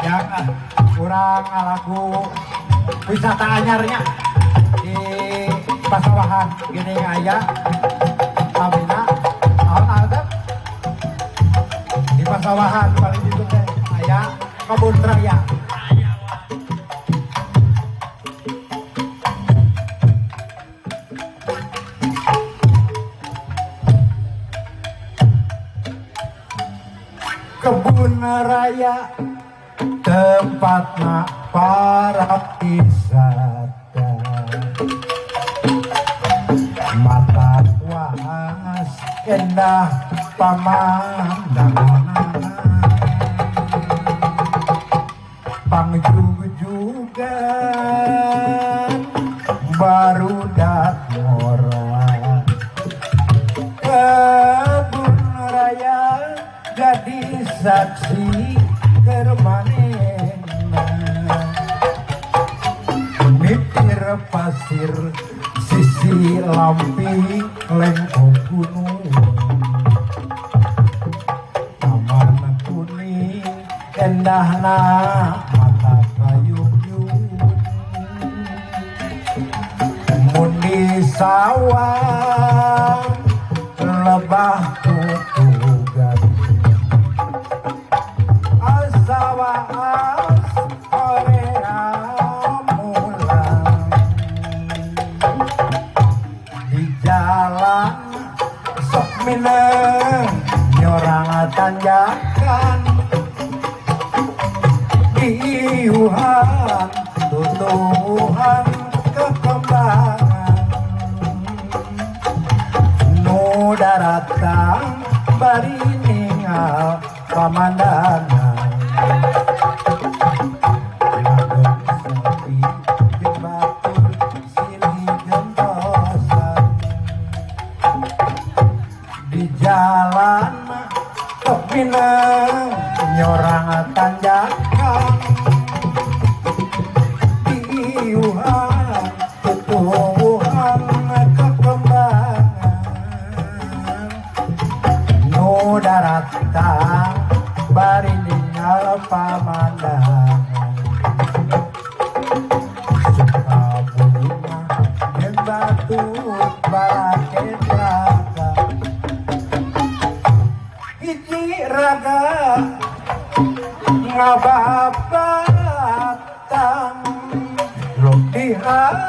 ya kurang lagu wisata anyarnya di pasawahan gini aya Amina ada di pasawahan paling itu teh aya kebun raya kebun raya tempatna para wisata mata was endah pamandangan pangjug-jugan barudak ngora kebun raya jadi saksi kermanena mitir pasir sisi lampi lengkung gunung taman kuning endahna mata kayung-yung mundi sawah lebah tutugan asawaas korea mulang di jalan sok mineng nyorang tanjakan diiuhan tutuhan kekembangan nu daratang bari ningal pamandangan lagun sepi jeung batur silih gentosan di jalan tok mineng nyorang tanjakan diiuhan tutuhan kekembangan nu daratang bari ningal pamandangan suka bunga jeung batur baraket raga hiji raga ngababatang rok diha